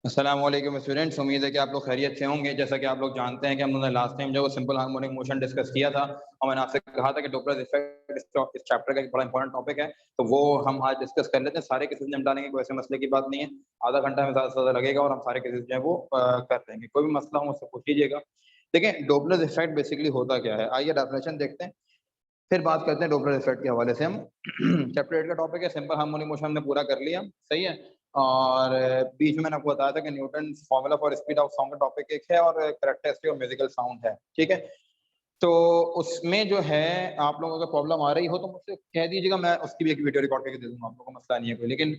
अस्सलाम वालेकुम स्टूडेंट्स, उम्मीद है कि आप लोग खैरियत से होंगे। जैसा कि आप लोग जानते हैं कि हम लोगों ने लास्ट टाइम जो सिंपल हार्मोनिक मोशन डिस्कस किया था और मैंने आपसे कहा था कि डॉपलर इफेक्ट इस चैप्टर का एक बड़ा इंपॉर्टेंट टॉपिक है, तो वो हम आज डिस्कस कर लेते हैं। सारे केसेस निपटा लेंगे, कोई ऐसे मसले की बात नहीं है। आधा घंटा में ज़्यादा से ज़्यादा लगेगा और हम सारे केसेस जो है वो कर लेंगे। कोई भी मसला हो मुझसे पूछ लीजिएगा। देखिए, डॉपलर इफेक्ट बेसिकली होता क्या है, आइए डेफिनेशन देखते हैं, फिर बात करते हैं डॉपलर इफेक्ट के हवाले से। हम चैप्टर 8 का टॉपिक है सिंपल हार्मोनिक मोशन, हमने पूरा कर लिया, सही है। और बीच में मैंने आपको बताया था कि Newton formula for speed of sound का टॉपिक एक है और कैरेक्टरिस्टिक ऑफ म्यूजिकल साउंड है, ठीक है। तो उसमें जो है आप लोगों को प्रॉब्लम आ रही हो तो मुझसे कह दीजिएगा, मैं उसकी भी एक वीडियो रिकॉर्ड करके दे दूंगा, आप लोगों को मसला नहीं है कोई, लेकिन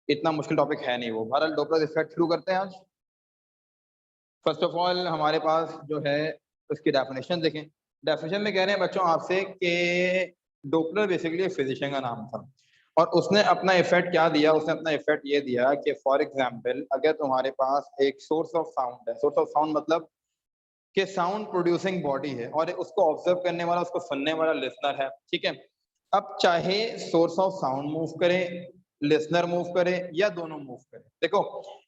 इतना मुश्किल टॉपिक है नहीं वो। बहरहाल डॉपलर इफेक्ट शुरू करते हैं आज। फर्स्ट ऑफ ऑल हमारे पास जो है उसकी डेफिनेशन देखें। डेफिनेशन में कह रहे हैं बच्चों आपसे कि डॉपलर बेसिकली एक फिजिशियन का नाम था और उसने अपना इफेक्ट क्या दिया, उसने अपना इफेक्ट ये दिया कि फॉर एग्जांपल अगर तुम्हारे पास एक सोर्स ऑफ साउंड है, सोर्स ऑफ साउंड मतलब कि साउंड प्रोड्यूसिंग बॉडी है और उसको ऑब्जर्व करने वाला, उसको सुनने वाला लिसनर है, ठीक है। अब चाहे सोर्स ऑफ साउंड मूव करे, लिसनर मूव करे या दोनों मूव करे। देखो,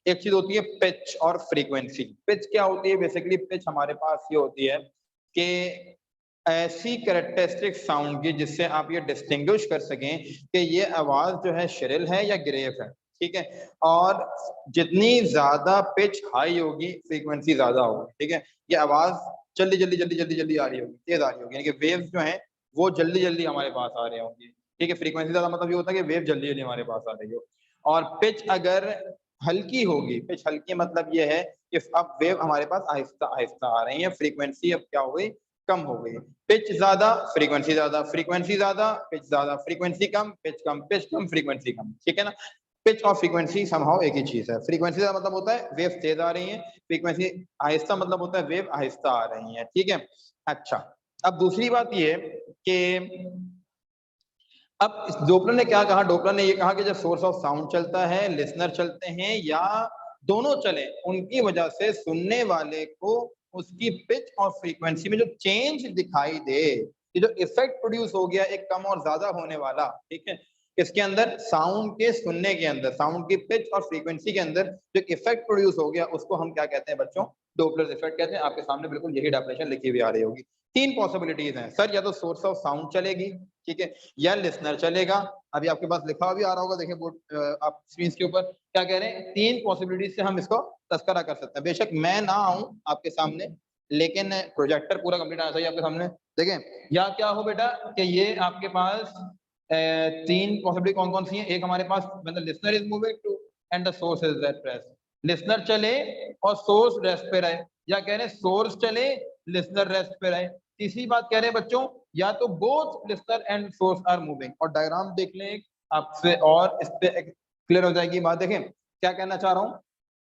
एक चीज होती है पिच और फ्रीक्वेंसी। पिच क्या होती है, बेसिकली पिच हमारे पास ये होती है कि ऐसी कैरेक्टरिस्टिक साउंड की जिससे आप ये डिस्टिंग्विश कर सकें कि ये आवाज जो है श्रिल है या ग्रेव है, ठीक है। और जितनी ज्यादा पिच हाई होगी फ्रीक्वेंसी ज्यादा होगी, ठीक है। ये आवाज जल्दी जल्दी जल्दी जल्दी जल्दी आ रही होगी, तेज आ रही होगी, यानी कि वेव्स जो है वो जल्दी जल्दी हमारे पास आ रहे होंगे, ठीक है। फ्रीक्वेंसी ज्यादा मतलब ये होता है कि वेव जल्दी जल्दी हमारे पास आ रही हो। और पिच अगर हल्की होगी, पिच हल्की मतलब ये है कि अब वेव हमारे पास आहिस्ता आहिस्ता आ रही है, फ्रीक्वेंसी अब क्या हो गई, कम हो गई। पिच ज्यादा फ्रीक्वेंसी ज्यादा, फ्रीक्वेंसी ज्यादा पिच ज्यादा, फ्रीक्वेंसी कम पिच कम, पिच कम फ्रीक्वेंसी कम, ठीक है ना। पिच और फ्रीक्वेंसी समहाउ एक ही चीज है। फ्रीक्वेंसी का मतलब होता है वेव तेज आ रही है, फ्रीक्वेंसी आहिस्ता मतलब होता है वेव आहिस्ता आ रही है, ठीक है। अच्छा, अब दूसरी बात ये कि अब डॉपलर ने क्या कहा, डॉपलर ने ये कहा कि जब सोर्स ऑफ साउंड चलता है, लिसनर चलते हैं या दोनों चले, उनकी वजह से सुनने वाले को उसकी पिच और फ्रीक्वेंसी में जो चेंज दिखाई दे, ये जो इफेक्ट प्रोड्यूस हो गया एक कम और ज्यादा होने वाला, ठीक है। इसके अंदर साउंड के सुनने के अंदर, साउंड की पिच और फ्रीक्वेंसी के अंदर जो इफेक्ट प्रोड्यूस हो गया उसको हम क्या कहते हैं बच्चों, डॉपलर इफेक्ट कहते हैं। आपके सामने बिल्कुल यही डेफिनेशन लिखी हुई आ रही होगी। तीन पॉसिबिलिटीज हैं सर, या तो सोर्स ऑफ साउंड चलेगी, ठीक है, या लिसनर चलेगा। अभी आपके पास लिखा हुआ भी आ रहा होगा, देखिए बोर्ड आप स्क्रीन के ऊपर क्या कह रहे हैं, तीन पॉसिबिलिटीज से हम इसको तस्करा कर सकते हैं। बेशक मैं ना आऊं आपके सामने, लेकिन प्रोजेक्टर पूरा कंप्लीट आना चाहिए आपके सामने। देखें, या क्या हो बेटा कि ये आपके पास तीन पॉसिबिलिटी कौन कौन सी हैं। एक हमारे पास मतलब listener is moving to and the source is at rest, listener चले और सोर्स रेस्ट पे रहे, या कह रहे हैं सोर्स चले लिसनर रेस्ट पे रहे। तीसरी बात कह रहे हैं बच्चों, या तो both listener and source are moving. और डायग्राम देख लें आपसे और इस पे क्लियर हो जाएगी बात। देखें क्या कहना चाह रहा हूं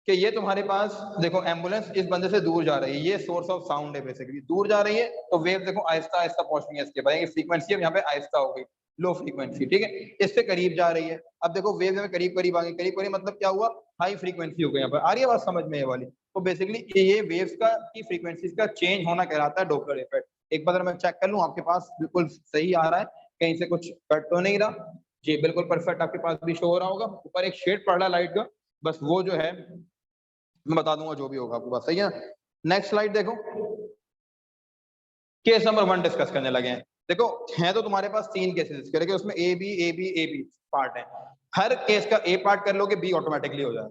कि ये तुम्हारे पास देखो एम्बुलेंस इस बंदे से दूर जा रही है, ये सोर्स ऑफ साउंड है, बेसिकली दूर जा रही है तो वेव देखो आहिस्ता आहिस्ता पहुंचनी है इसके बाद, फ्रीक्वेंसी अब यहाँ पे आहिस्ता हो गई, लो फ्रीक्वेंसी, ठीक है। इससे करीब जा रही है, अब देखो वेव में करीब करीब आ गई, करीब करीब मतलब क्या हुआ, हाई फ्रीक्वेंसी हो गई। यहाँ पर आ रही है बात समझ में ये वाली। तो बेसिकली ये वेव्स का की फ्रीक्वेंसीज का चेंज होना कहलाता है डॉपलर इफेक्ट। एक बार मैं चेक कर लूं आपके पास बिल्कुल सही आ रहा है, कहीं से कुछ कट तो नहीं रहा जी, बिल्कुल परफेक्ट आपके पास भी शो हो रहा होगा। ऊपर एक शेड पड़ रहा है लाइट का, बस वो जो है मैं बता दूंगा जो भी होगा आपको, बात सही है। नेक्स्ट स्लाइड देखो, केस नंबर 1 डिस्कस करने लगे हैं। देखो है तो तुम्हारे पास तीन केसेस करेंगे, उसमें ए बी पार्ट है। हर केस का ए पार्ट कर लोगे बी ऑटोमेटिकली हो जाएगा,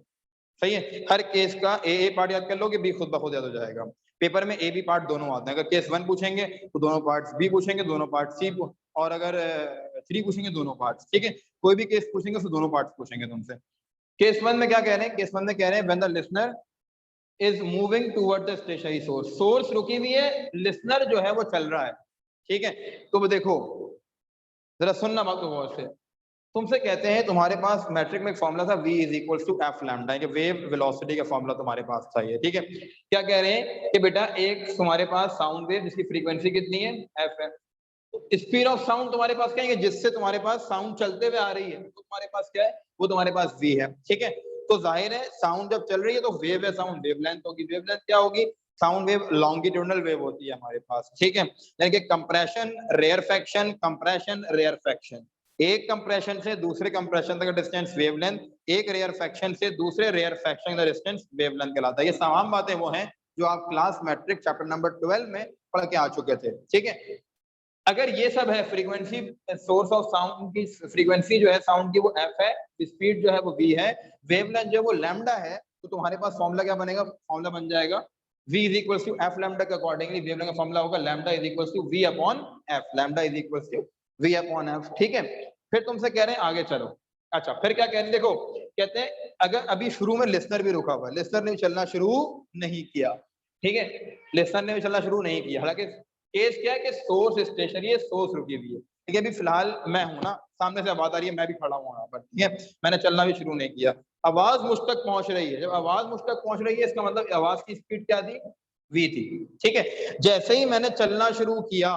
सही है। हर केस का ए पार्ट याद कर लोगे बी खुद ब खुद याद हो जाएगा। पेपर में ए बी पार्ट दोनों आते हैं, अगर केस 1 पूछेंगे तो दोनों पार्ट्स बी पूछेंगे, दोनों पार्ट सी, और अगर 3 पूछेंगे दोनों पार्ट्स, ठीक है। कोई भी केस पूछेंगे तो दोनों पार्ट्स पूछेंगे तुमसे। केस 1 में क्या कह रहे हैं, केस 1 में कह रहे हैं when the listener is moving toward the stationary source, source रुकी हुई है, लिसनर जो है वो चल रहा है, ठीक है। तो देखो जरा सुनना बात को गौर से। तुमसे कहते हैं तुम्हारे पास मैट्रिक में एक फॉर्मूला था v is equal to f lambda, कि वेव वेलोसिटी का फॉर्मूला तुम्हारे पास था ये, ठीक है। क्या कह रहे हैं कि बेटा एक तुम्हारे पास साउंड वेव जिसकी फ्रीक्वेंसी कितनी है, एफ है। स्पीड ऑफ साउंड तुम्हारे पास क्या है, जिससे तुम्हारे पास साउंड चलते हुए आ रही है, तो तुम्हारे पास क्या है, वो तुम्हारे पास v है, ठीक है। तो जाहिर है साउंड जब चल रही है तो वेव है, साउंड वेवलेंथ होगी, वेवलेंथ क्या होगी, साउंड वेव लॉन्गिट्यूडनल वेव होती है हमारे पास, ठीक है। यानी कि कंप्रेशन रेयरफेक्शन, कंप्रेशन रेयरफेक्शन, एक कंप्रेशन से दूसरे कंप्रेशन तक का डिस्टेंस वेवलेंथ, एक रेयर फ्रैक्शन से दूसरे रेयर फ्रैक्शन का डिस्टेंस वेवलेंथ कहलाता है। ये तमाम बातें वो हैं जो आप क्लास मैट्रिक चैप्टर नंबर 12 में पढ़ के आ चुके थे, ठीक है। अगर ये सब है, फ्रीक्वेंसी सोर्स ऑफ साउंड की फ्रीक्वेंसी जो है साउंड की वो एफ है, स्पीड जो है वो वी है, वेवलेंथ जो है वो लैम्डा है, तो तुम्हारे पास फॉर्मूला क्या बनेगा? फॉर्मूला बन जाएगा v is equal to f lambda के अकॉर्डिंगली वेवलेंथ का फॉर्मूला होगा lambda is equal to v upon f, lambda is equal to v upon f, ठीक है। फिर तुमसे कह रहे हैं आगे चलो। अच्छा, फिर क्या कह रहे हैं, देखो कहते हैं अगर अभी शुरू में लिसनर भी रुका हुआ है, लिसनर ने भी चलना शुरू नहीं किया, ठीक है, लिसनर ने भी चलना शुरू नहीं किया, हालांकि केस क्या है कि सोर्स स्टेशनरी है, सोर्स रुकी हुई है, ठीक है। अभी फिलहाल मैं हूं ना, सामने से आवाज आ रही है, मैं भी खड़ा हूँ यहाँ पर, ठीक है, मैंने चलना भी शुरू नहीं किया, आवाज मुझ तक पहुंच रही है। जब आवाज मुझ तक पहुंच रही है इसका मतलब आवाज की स्पीड क्या थी? वी थी, ठीक है। जैसे ही मैंने चलना शुरू किया,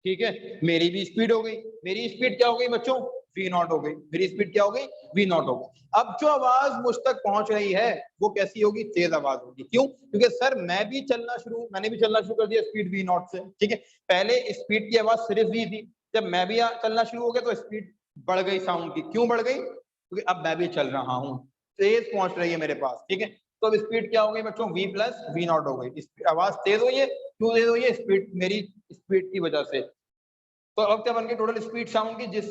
ठीक है, मेरी भी स्पीड हो गई। मेरी स्पीड क्या हो गई बच्चों? वी नॉट हो गई। मेरी स्पीड क्या हो गई? वी नॉट हो गई। अब जो आवाज मुझ तक पहुंच रही है वो कैसी होगी? तेज आवाज होगी। क्यों? क्योंकि सर मैंने भी चलना शुरू कर दिया स्पीड वी नॉट से, ठीक है। पहले स्पीड की आवाज सिर्फ वी थी, जब मैं भी चलना शुरू हो गया तो स्पीड बढ़ गई साउंड की। क्यों बढ़ गई? क्योंकि अब मैं भी चल रहा हूँ, तेज पहुंच रही है मेरे पास, ठीक है। तो अब स्पीड क्या हो गई बच्चों? वी प्लस वी नॉट हो गई। आवाज तेज हुई है, क्यों तेज हुई है? स्पीड, मेरी स्पीड की वजह से। तो अब क्या बन गई टोटल स्पीड साउंड की? जिस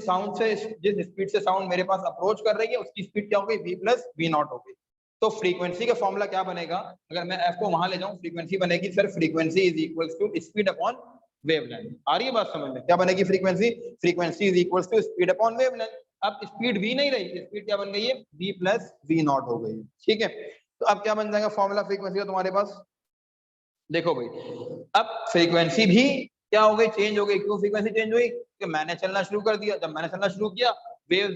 स्पीड से साउंड मेरे पास अप्रोच कर रही है उसकी स्पीड क्या हो गई? वी प्लस वी नॉट हो गई। तो फ्रीक्वेंसी का फॉर्मूला क्या बनेगा? अगर मैं एफ को वहां ले जाऊं, फ्रीक्वेंसी बनेगी sir frequency is equal to speed upon wavelength. आ रही है बात समझ में? क्या बनेगी frequency? Frequency is equal to speed upon wavelength. अब स्पीड वी नहीं रही, स्पीड क्या बन गई है? वी प्लस वी नॉट हो गई, ठीक है। तो अब क्या बन जाएगा फॉर्मूला फ्रीक्वेंसी का तुम्हारे पास? देखो भाई, अब फ्रीक्वेंसी भी क्या हो गई? चेंज हो गई। क्यों फ्रीक्वेंसी चेंज हुई? कि मैंने चलना शुरू कर दिया, जब मैंने चलना शुरू किया वेव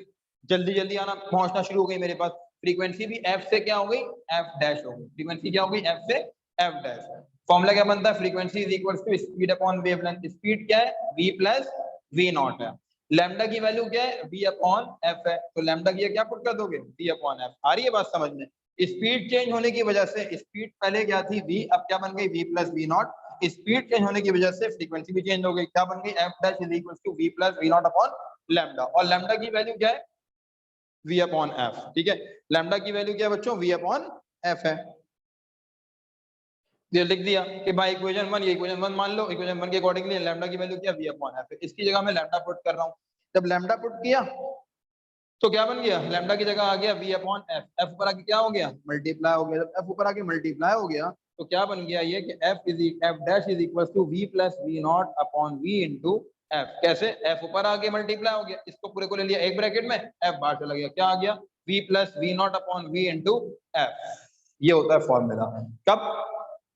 जल्दी जल्दी आना पहुंचना शुरू हो गई मेरे पास। फ्रीक्वेंसी भी एफ से क्या हो गई? एफ डैश हो गई। फ्रीक्वेंसी क्या हो गई? एफ से एफ डैश। फॉर्मूला क्या बनता है? Frequency is equal to speed upon wavelength. Speed क्या है? वी प्लस वी नॉट है। लैम्डा की वैल्यू क्या है? वी अपॉन एफ है, तो लैम्डा की क्या पुट कर दोगे? We upon f. आ रही है बात समझ में? स्पीड चेंज होने की वजह से, स्पीड पहले क्या थी? v, अब क्या बन गई? v plus v not. Speed change होने की वजह से फ्रीक्वेंसी भी चेंज हो गई। क्या बन गई? f dash is equal to v plus v not upon lambda. और लैम्डा की वैल्यू क्या है? v अपॉन f, ठीक है। लैम्डा की वैल्यू क्या है बच्चों? v अपॉन f है। ये लिख दिया कि भाई इक्वेशन 1, ये इक्वेशन 1 मान लो, इक्वेशन 1 के अकॉर्डिंगली लैम्डा की वैल्यू क्या? v अपॉन f है। इसकी जगह मैं लैम्डा पुट कर रहा हूँ। जब लैम्डा पुट किया तो क्या बन गया? लैम्डा की जगह आ गया v अपॉन एफ। एफ ऊपर आके क्या हो गया? मल्टीप्लाई हो गया। जब एफ ऊपर आके मल्टीप्लाई हो गया तो क्या बन गया ये कि f dash is equal to v plus v not upon v into f. कैसे? एफ ऊपर आके मल्टीप्लाई हो गया, इसको पूरे को ले लिया एक ब्रैकेट में, एफ बाहर चला गया, क्या आ गया? V plus v not upon v into f. ये होता है फॉर्मूला। कब?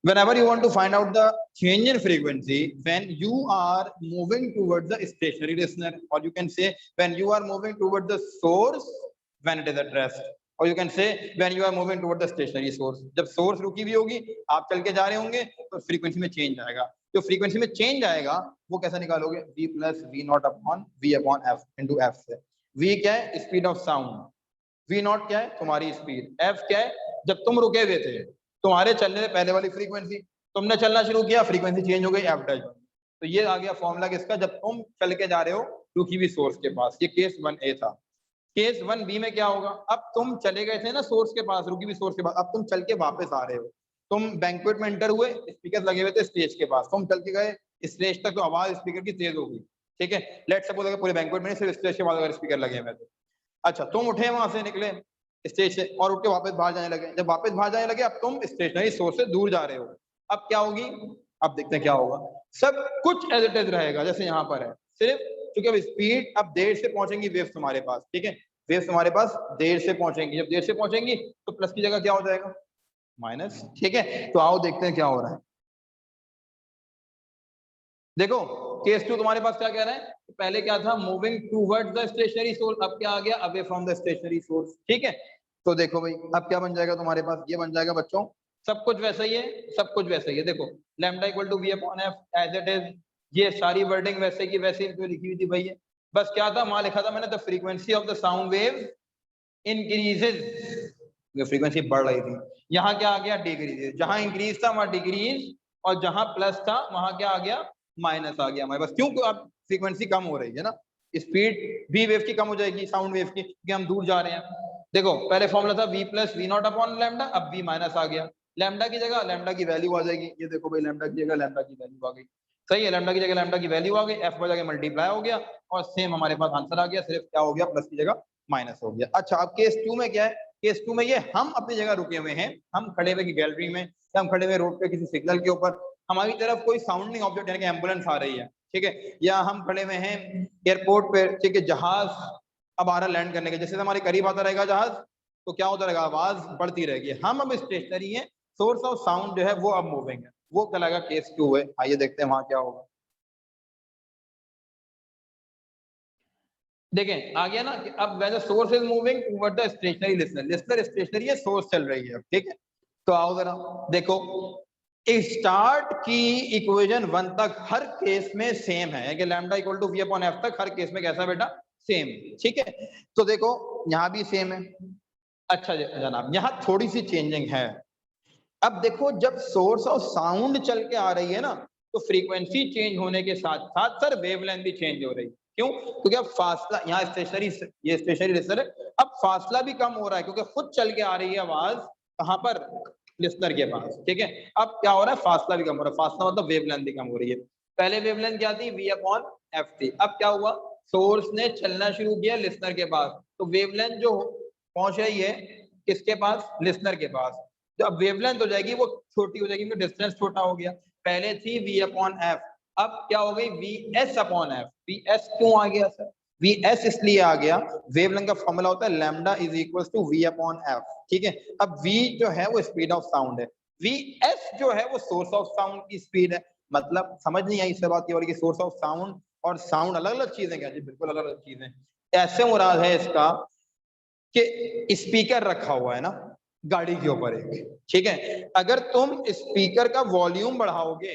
whenever you want to find out the change in frequency when you are moving towards the stationary listener, or you can say when you are moving towards the source when it is at rest, or you can say when you are moving towards the stationary source। जब source रुकी हुई होगी, आप चल के जा रहे होंगे, तो frequency में change आएगा। जो frequency में change आएगा वो कैसे निकालोगे? v plus v naught upon v upon f into f से। v क्या है? speed of sound। v naught क्या है? तुम्हारी speed। f क्या है? जब तुम रुके हुए थे, तुम्हारे चलने से पहले वाली फ्रीक्वेंसी, तुमने चलना शुरू किया, फ्रीक्वेंसी चेंज हो गई, एफ डैश। तो ये आ गया फॉर्मूला किसका? जब तुम चल के जा रहे हो रुकी हुई सोर्स के पास। ये केस 1A था। केस 1B में क्या होगा? अब तुम चले गए थे ना सोर्स के पास, रुकी हुई सोर्स के पास, अब तुम चल के वापस आ रहे हो। तुम बैंक्वेट में एंटर हुए, स्पीकर लगे हुए थे स्टेज के पास, तुम चल के गए स्टेज तक, तो आवाज स्पीकर की तेज हो गई, ठीक है। लेट्स सपोज अगर पूरे बैंक्वेट में नहीं, सिर्फ स्टेज के पास अगर स्पीकर लगे हुए थे। अच्छा, तुम उठे, वहां से निकले स्टेज से और उठ के वापस बाहर जाने लगे। जब वापस बाहर जाने लगे, अब तुम स्टेशनरी सोर्स से दूर जा रहे हो। अब क्या होगी? अब देखते हैं क्या होगा। सब कुछ एज इट इज रहेगा जैसे यहाँ पर है, सिर्फ क्योंकि अब स्पीड, अब देर से पहुंचेंगी वेव्स तुम्हारे पास, ठीक है। वेव्स तुम्हारे पास देर से पहुंचेंगी, जब देर से पहुंचेंगी तो प्लस की जगह क्या हो जाएगा? माइनस, ठीक है। तो आओ देखते हैं क्या हो रहा है। देखो केस 2 तुम्हारे पास क्या कह रहा है? पहले क्या था? Moving towards the stationary source, अब क्या आ गया? Away from the stationary source, ठीक है। तो देखो भाई, अब क्या बन जाएगा तुम्हारे पास? ये बन जाएगा बच्चों, सब कुछ वैसा ही है, सब कुछ वैसा ही है। देखो lambda equal to v upon f as it is, ये सारी वर्डिंग वैसे की वैसे जो लिखी हुई थी भाई। बस क्या था वहां लिखा था मैंने? The frequency of the sound wave increases, frequency बढ़ रही थी। यहाँ क्या आ गया? डिक्रीज। जहां इंक्रीज था वहां डिक्रीज, और जहां प्लस था वहां क्या आ गया? माइनस आ गया हमारे पास। क्यों? अब फ्रीक्वेंसी कम हो रही है ना, स्पीड भी वेव की कम हो जाएगी, साउंड वेव की, क्योंकि हम दूर जा रहे हैं। देखो पहले फॉर्मूला था v plus v not upon lambda, अब v माइनस आ गया, लैम्डा की जगह लैम्डा की वैल्यू आ जाएगी, ये देखो भाई लैम्डा की जगह लैम्डा की वैल्यू आ गई, सही है, लैम्डा की जगह लैम्डा की वैल्यू आ गई, f बजा के मल्टीप्लाई हो गया और सेम हमारे पास आंसर आ गया, सिर्फ क्या हो गया प्लस की जगह माइनस हो गया। अच्छा अब केस 2 में क्या है, केस 2 में ये हम अपनी जगह रुके हुए हैं, हम खड़े हुए गैलरी में या हम खड़े हुए रोड पे किसी सिग्नल के ऊपर, हमारी तरफ कोई साउंडिंग ऑब्जेक्ट यानी कि एम्बुलेंस आ रही है, ठीक है, या हम खड़े हुए हैं एयरपोर्ट पे, ठीक है, जहाज अब आ रहा लैंड करने के, जैसे हमारे करीब आता रहेगा जहाज तो क्या होता रहेगा, आवाज बढ़ती रहेगी, हम अब स्टेशनरी है, सोर्स ऑफ साउंड जो है वो अब मूविंग है, वो कहलाएगा केस 2 है। आइए देखते हैं वहां क्या होगा। देखें आ गया ना कि अब when the source is moving toward the stationary listener, listener stationary है, सोर्स चल रही है, ठीक है, तो आओ जरा देखो, स्टार्ट की इक्वेशन 1 तक हर केस में सेम है कि lambda equal to v upon f तक हर केस में कैसा बेटा, सेम, ठीक है, तो देखो यहाँ भी सेम है। अच्छा जनाब यहाँ थोड़ी सी चेंजिंग है, अब देखो जब सोर्स ऑफ साउंड चल के आ रही है ना तो फ्रीक्वेंसी चेंज होने के साथ साथ सर वेवलेंथ भी चेंज हो रही है, क्यों, क्योंकि अब फासला यहाँ स्टेशनरी, ये स्टेशनरी लिसनर है, अब फासला भी कम हो रहा है क्योंकि खुद चल के आ रही है आवाज कहाँ पर, लिसनर के पास, ठीक है, अब क्या हो रहा है, फासला भी कम हो रहा है, फासला मतलब वेवलेंथ भी कम हो रही है, पहले वेवलेंथ क्या थी, वी अपॉन एफ थी, अब क्या हुआ, सोर्स ने चलना शुरू किया लिसनर के पास, तो वेवलेंथ जो पहुंच रही है किसके पास, लिसनर के पास, जो अब वेवलेंथ हो जाएगी वो छोटी हो जाएगी क्योंकि डिस्टेंस छोटा हो गया, पहले थी v अपॉन एफ, अब क्या हो गई we s upon F, V S क्यों आ गया सर, वी एस इसलिए आ गया, वेवलेंथ का फॉर्मूला होता है lambda is equal to v upon f, ठीक है, अब v जो है वो स्पीड ऑफ साउंड है, वी एस जो है वो सोर्स ऑफ साउंड की स्पीड है, मतलब समझ नहीं आई इससे बात की, और सोर्स ऑफ साउंड और साउंड अलग अलग चीजें क्या जी, बिल्कुल अलग अलग चीजें, ऐसे मुराद है इसका कि स्पीकर रखा हुआ है ना गाड़ी के ऊपर एक, ठीक है, अगर तुम स्पीकर का वॉल्यूम बढ़ाओगे,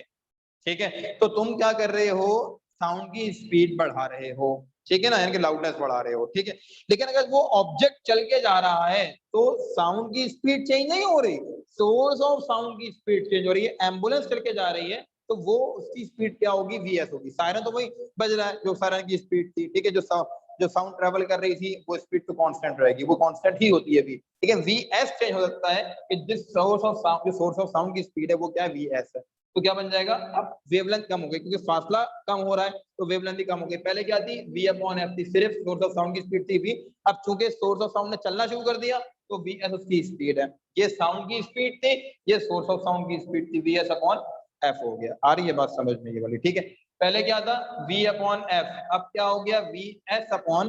ठीक है, तो तुम क्या कर रहे हो, साउंड की स्पीड बढ़ा रहे हो, ठीक है ना, यानी कि लाउडनेस बढ़ा रहे हो, ठीक है, लेकिन अगर वो ऑब्जेक्ट चल के जा रहा है तो साउंड की स्पीड चेंज नहीं हो रही, सोर्स ऑफ साउंड की स्पीड चेंज हो रही है, एम्बुलेंस चल के जा रही है तो वो उसकी स्पीड क्या होगी, वीएस होगी, सायरन तो वही बज रहा है जो सायरन की स्पीड थी, ठीक है, जो साउंड ट्रेवल कर रही थी वो स्पीड तो कांस्टेंट रहेगी, वो कांस्टेंट ही होती है भी, लेकिन वीएस चेंज हो सकता है कि जिस सोर्स ऑफ साउंड, जो सोर्स ऑफ साउंड की स्पीड है वो क्या है, वीएस है, तो क्या बन जाएगा, अब वेवलेंथ कम हो गई क्योंकि फासला कम हो रहा है तो वेवलेंथ भी कम हो गई, पहले क्या थी v अपॉन एफ थी, सिर्फ सोर्स ऑफ साउंड की स्पीड थी v, अब चूंकि सोर्स ऑफ साउंड ने चलना शुरू कर दिया तो vs उसकी स्पीड है, ये साउंड की स्पीड थी, ये सोर्स ऑफ साउंड की स्पीड थी, vs अपॉन एफ हो गया, आ रही है बात समझ में ये वाली, ठीक है, पहले क्या था v अपॉन एफ, अब क्या हो गया vs अपॉन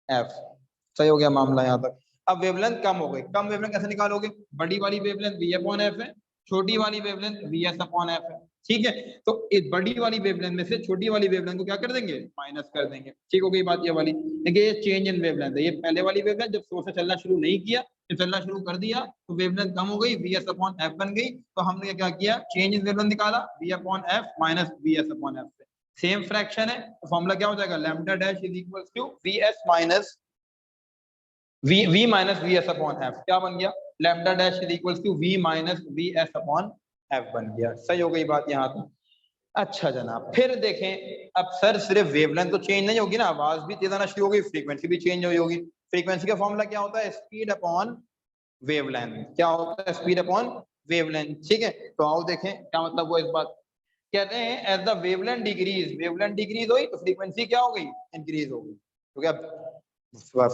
एफ, सही हो गया मामला यहाँ तक। अब वेवलेंथ कम हो गई, कम वेवलेंथ कैसे निकालोगे, बड़ी वाली वेवलेंथ v अपॉन एफ है, छोटी वाली वेवलेंथ vs अपॉन एफ है, ठीक है, तो इस बड़ी वाली वेवलेंथ में से छोटी वाली वेवलेंथ को क्या कर देंगे, माइनस कर देंगे, ठीक हो गई बात ये वाली, देखिए ये चेंज इन वेवलेंथ है, ये पहले वाली वेवलेंथ जब सोर्स से चलना शुरू नहीं किया, जब चलना शुरू कर दिया तो वेवलेंथ कम हो गई, vs अपॉन एफ बन गई, तो हमने क्या किया, चेंज इन वेवलेंथ निकाला, v अपॉन एफ माइनस vs अपॉन एफ से, सेम फ्रैक्शन है तो फॉर्मूला क्या हो जाएगा, lambda dash is equal to vs minus v minus vs upon f, क्या बन गया, lambda dash is equal to v minus vs upon f बन गया, सही हो गई बात यहाँ तक। अच्छा जनाब फिर देखें, अब सर सिर्फ वेवलेंथ तो चेंज नहीं होगी ना, आवाज भी तेज आना शुरू हो गई, फ्रीक्वेंसी भी चेंज हुई होगी, फ्रीक्वेंसी का फॉर्मूला क्या होता है, स्पीड अपॉन वेवलेंथ, क्या होता है, स्पीड अपॉन वेवलेंथ, ठीक है, तो आओ देखें क्या मतलब वो इस बात, कहते हैं एज द वेवलेंथ डिक्रीज हुई तो फ्रीक्वेंसी क्या हो गई, इंक्रीज हो गई, क्योंकि अब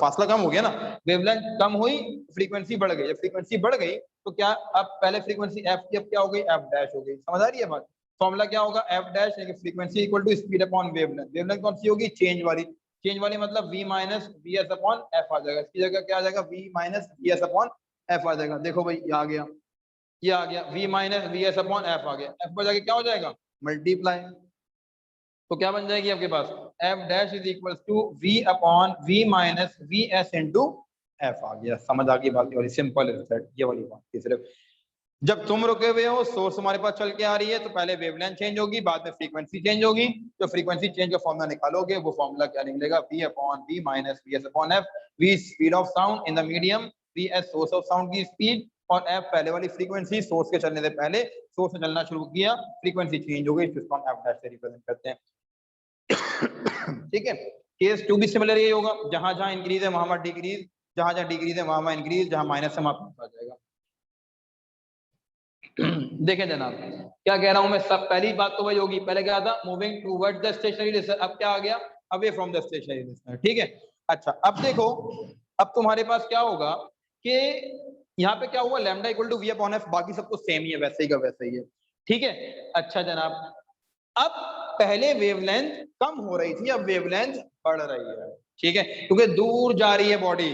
फासला कम हो गया ना, वेवलेंथ कम हुई फ्रीक्वेंसी बढ़ गई, जब फ्रीक्वेंसी बढ़ गई तो क्या, अब पहले फ्रीक्वेंसी एफ की अब क्या हो गई, एफ डैश हो गई, समझ आ रही है बात, फॉर्मूला क्या होगा, एफ डैश यानी frequency equal to speed upon wavelength, wavelength कौन सी होगी, चेंज वाली, चेंज वाली मतलब v minus v s upon f आ जाएगा, इसकी जगह क्या आ जाएगा, v minus v s upon f आ जाएगा, देखो भाई ये आ गया, ये आ गया v minus v s upon f आ गया, एफ पर जाके क्या हो जाएगा, मल्टीप्लाई, तो क्या बन जाएगी आपके पास, f dash is equal to v upon v minus v s into f आ गया, समझ आ गई बात, वाली सिंपल ये वाली बात थी सिर्फ, जब तुम रुके हुए हो सोर्स हमारे पास चल के आ रही है तो पहले वेवलेंथ चेंज होगी, बाद में फ्रीक्वेंसी चेंज होगी, तो फ्रीक्वेंसी चेंज का फॉर्मूला निकालोगे वो फॉर्मूला क्या निकलेगा, v upon v minus v s upon F, v speed of sound in the medium, v S source of sound की स्पीड, और f पहले वाली फ्रीक्वेंसी, सोर्स के चलने से पहले, सोर्स से चलना शुरू किया फ्रीक्वेंसी चेंज हो गई, जिसको हम f डैश से रिप्रेजेंट करते हैं, ठीक है, केस 2 भी सिमिलर यही होगा, जहां जहां इंक्रीज है वहां डिक्रीज, जहां जहां डिक्रीज है वहां इंक्रीज, जहां माइनस है वहां प्लस आ जाएगा। देखें जनाब क्या कह रहा हूं मैं, सब पहली बात तो वही होगी, पहले क्या था moving toward the stationary listener, अब क्या आ गया away from the stationary listener, ठीक है। अच्छा अब देखो, अब तुम्हारे पास क्या होगा कि यहाँ पे क्या हुआ, lambda equal to v upon f, बाकी सब कुछ सेम ही है, वैसे ही का वैसे ही है, ठीक है। अच्छा जनाब, अब पहले वेवलेंथ कम हो रही थी, अब वेवलेंथ बढ़ रही है, ठीक है, क्योंकि दूर जा रही है बॉडी,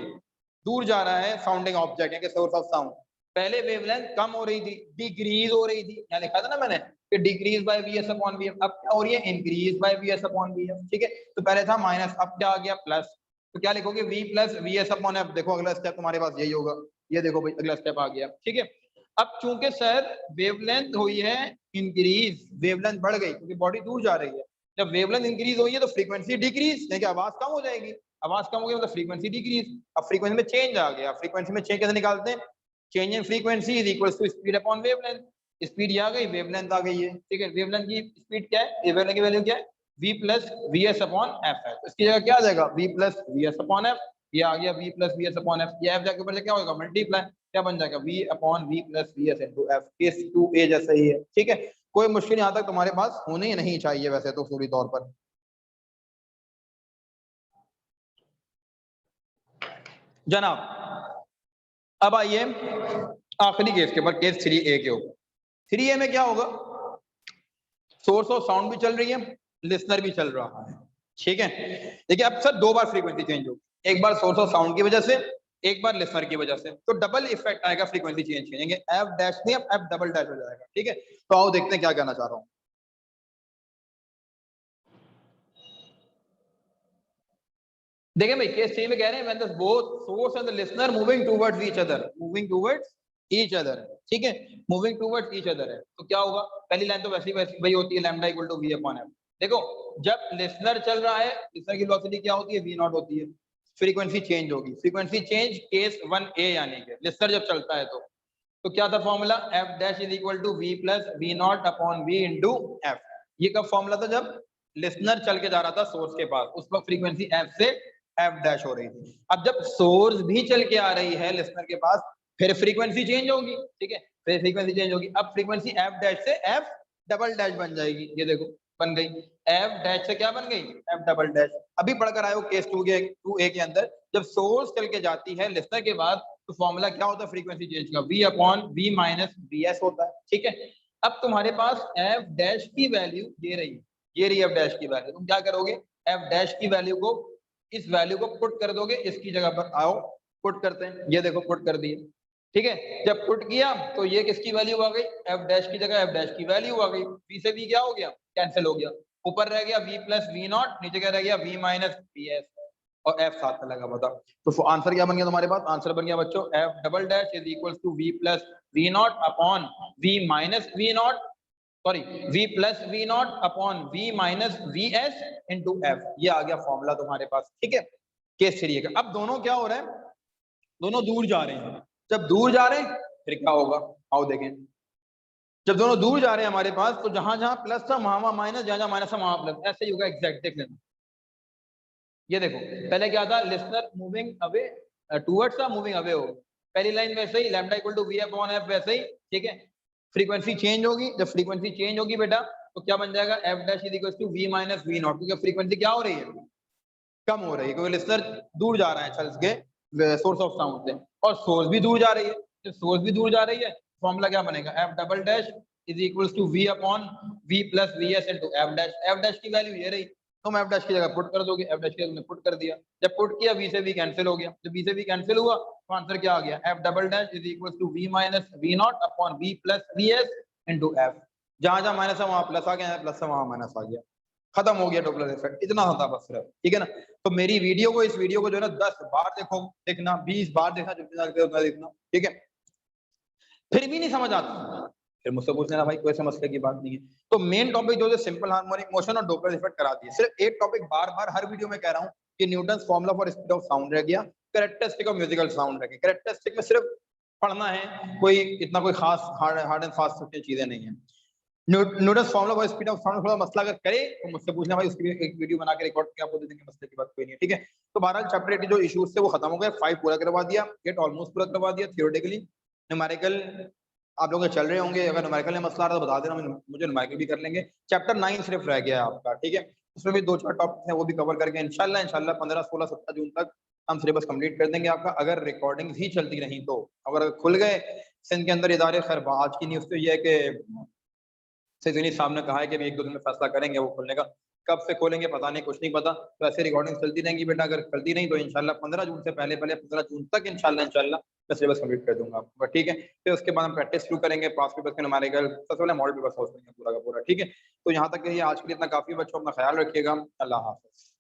दूर जा रहा है साउंडिंग ऑब्जेक्ट है सोर्स ऑफ साउंड। पहले वेवलेंथ कम हो रही थी, डिक्रीज हो रही थी, यहाँ लिखा था ना मैंने कि decrease by vs upon vf, अब क्या हो रही है increase by vs upon vf, ठीक है। तो पहले था माइनस, अब क्या आ गया प्लस, तो क्या लिखोगे v plus vs upon f. देखो अगला स्टेप तुम्हारे पास यही होगा, ये देखो भाई अगला स्टेप आ गया, ठीक है। अब चूंकि सर वेवलेंथ हुई है इंक्रीज, वेवलेंथ बढ़ गई क्योंकि बॉडी दूर जा रही है, जब वेवलेंथ इंक्रीज हुई है तो फ्रीक्वेंसी डिक्रीज, यानी आवाज कम हो जाएगी, आवाज कम हो गई मतलब फ्रीक्वेंसी डिक्रीज, अब फ्रीक्वेंसी में चेंज आ गया, फ्रीक्वेंसी में चेंज कैसे निकालते हैं, change in frequency is equal to speed upon wavelength, speed आ गई वेवलेंथ आ गई है, ठीक है। वेवलेंथ की स्पीड क्या है, वेवलेंथ की वैल्यू क्या है, v plus v s upon F है, तो इसकी जगह क्या आ जाएगा v plus v s upon F, ये आ गया v plus v s upon F, ये एफ जाके ऊपर से क्या होगा मल्टीप्लाई, क्या बन जाएगा v upon v plus v S into F, case 2a जैसा ही है, ठीक है। कोई मुश्किल यहाँ तक तुम्हारे पास होने ही नहीं चाहिए वैसे तो पूरी तौर पर। जनाब अब आइए आखिरी केस के ऊपर, केस 3a के ऊपर। 3a में क्या होगा, सोर्स ऑफ साउंड भी चल रही है, लिसनर भी चल रहा है, ठीक है। देखिए अब सर दो बार फ्रीक्वेंसी चेंज होगी, एक बार सोर्स ऑफ साउंड की वजह से, एक बार लिसनर की वजह से, तो डबल इफेक्ट आएगा फ्रीक्वेंसी चेंज करेंगे, एफ डैश नहीं अब एफ डबल डैश हो जाएगा, ठीक है। तो आओ देखते हैं क्या कहना चाह रहा हूं। देखिए भाई केस 3 में कह रहे हैं when the both source and the listener moving towards each other, moving towards each other, ठीक है, मूविंग टुवर्ड्स ईच अदर है, तो क्या होगा, पहली लाइन तो वैसी वही होती है lambda equal to v upon f. देखो जब लिसनर चल रहा है, लिसनर की वेलोसिटी क्या होती है वी नॉट होती है, फ्रीक्वेंसी चेंज होगी, फ्रीक्वेंसी चेंज केस 1a, यानी कि लिसनर जब चलता है तो क्या था formula, f dash is equal to v plus v not upon v into f. ये कब फॉर्मूला था, जब लिसनर चल के जा रहा था सोर्स के पास, उस वक्त फ्रीक्वेंसी एफ से एफ डैश हो रही थी। अब जब सोर्स भी चल के आ रही है लिसनर के पास, फिर फ्रीक्वेंसी चेंज होगी, ठीक है, फिर फ्रीक्वेंसी चेंज होगी, अब फ्रीक्वेंसी एफ डैश से एफ डबल डैश बन जाएगी, ये देखो बन गई, एफ डैश से क्या बन गई एफ डबल डैश। अभी पढ़कर आए हो केस 2a के अंदर, जब सोर्स चल के जाती है लिसनर के बाद, तो फॉर्मूला क्या होता है फ्रीक्वेंसी चेंज का, v upon v minus v S होता है, ठीक है। अब तुम्हारे पास एफ डैश की वैल्यू ये रही, ये रही एफ डैश की वैल्यू, तुम क्या करोगे, एफ डैश की वैल्यू को, इस वैल्यू को पुट कर दोगे इसकी जगह पर, आओ पुट करते हैं, ये देखो पुट कर दिए, ठीक है। जब पुट किया तो ये किसकी वैल्यू आ गई, एफ डैश की जगह एफ डैश की वैल्यू आ गई, v से v क्या हो गया कैंसिल हो गया, ऊपर रह गया v प्लस वी नॉट, नीचे क्या रह गया v माइनस वी एस, और f साथ में लगा बता, तो आंसर क्या बन गया तुम्हारे पास, आंसर बन गया बच्चों f double dash is equal to v plus v not upon v minus v not, sorry v plus v not upon v minus v s into f, ये आ गया फॉर्मूला तुम्हारे पास, ठीक है। केस 3 का अब दोनों क्या हो रहे हैं, दोनों दूर जा रहे हैं, जब दूर जा रहे हैं फिर क्या होगा, आओ देखें, जब दोनों दूर जा रहे हैं हमारे पास, तो जहां जहां प्लस था वहां वहां माइनस, जहां जहां माइनस था वहां प्लस, ऐसे ही होगा एग्जैक्ट, देख लेना। ये देखो पहले क्या था, लिसनर मूविंग अवे टुवर्ड्स था, मूविंग अवे हो, पहली लाइन वैसे ही lambda equal to v upon f वैसे ही, ठीक है। फ्रीक्वेंसी चेंज होगी, जब फ्रीक्वेंसी चेंज होगी बेटा तो क्या बन जाएगा, f dash is equal to v minus v not, क्योंकि फ्रीक्वेंसी क्या हो रही है कम हो रही है, क्योंकि लिसनर दूर जा रहा है चल के सोर्स ऑफ साउंड से, और सोर्स भी दूर जा रही है, जब सोर्स भी दूर जा रही है फॉर्मूला क्या बनेगा, f double dash is equal to v upon v plus v s into f dash, f dash की वैल्यू ये रही, तुम एफ डैश की जगह पुट कर दोगे, एफ डैश की जगह पुट कर दिया, जब पुट किया वी से वी कैंसिल हो गया, जब वी से वी कैंसिल हुआ तो आंसर क्या आ गया, f double dash is equal to v minus v not upon v plus v s into f, जहां जहां माइनस है वहां प्लस आ गया, प्लस से वहां माइनस आ गया, खत्म हो गया डॉपलर इफेक्ट, इतना होता बस सिर्फ, ठीक है ना। तो मेरी वीडियो को, इस वीडियो को जो है ना 10 बार देखो, देखना 20 बार देखना, जितना देखना, ठीक है। फिर भी नहीं समझ आता फिर मुझसे पूछ लेना भाई, कोई समस्या की बात नहीं है। तो मेन टॉपिक जो है सिंपल हार्मोनिक मोशन और डॉपलर इफेक्ट करा दिए, सिर्फ एक टॉपिक बार बार हर वीडियो में कह रहा हूँ कि Newton's formula for speed of sound रह गया, कैरेक्टरिस्टिक ऑफ म्यूजिकल साउंड रह गया, कैरेक्टरिस्टिक में सिर्फ पढ़ना है, कोई इतना कोई खास हार्ड एंड फास्ट चीजें नहीं है। Newton formula for speed of sound थोड़ा मसला अगर करे तो मुझसे पूछना भाई, उसकी एक वीडियो बना के रिकॉर्ड करके आपको दे देंगे, मसले की बात कोई नहीं है, ठीक है। तो बहरहाल चैप्टर 8 जो इश्यूज थे वो खत्म हो गए, 5 पूरा करवा दिया, 8 ऑलमोस्ट पूरा करवा दिया थियोरेटिकली। न्यूमेरिकल आप लोग चल रहे होंगे, अगर न्यूमेरिकल में मसला आ रहा है तो बता देना, मुझे न्यूमेरिकल भी कर लेंगे। चैप्टर 9 सिर्फ रह गया है आपका, ठीक है। उसमें भी 2-4 टॉपिक हैं वो भी कवर करके इंशाल्लाह 15, 16, 17 जून तक हम सिलेबस कंप्लीट कर देंगे आपका, अगर रिकॉर्डिंग ही चलती रही तो। अगर खुल गए सिंध के अंदर इदारे, खैर आज की न्यूज़ तो ये है कि सैयद साहब ने कहा है कि 1-2 दिन में फैसला करेंगे वो खोलने का। कब से खोलेंगे पता नहीं, कुछ नहीं पता। तो ऐसे रिकॉर्डिंग चलती रहेंगी बेटा, अगर चलती नहीं तो इंशाल्लाह 15 जून से पहले 15 जून तक इंशाल्लाह मैं सिलेबस कंप्लीट कर दूंगा आपको, ठीक है। फिर उसके बाद हम प्रैक्टिस शुरू करेंगे, पास पेपर के न्यूमेरिकल, सबसे पहले मॉडल पेपर सोच लेंगे पूरा का पूरा, ठीक है। तो यहाँ तक ये आज के लिए इतना काफी, बच्चों अपना ख्याल रखिएगा, अल्लाह हाफ़िज़।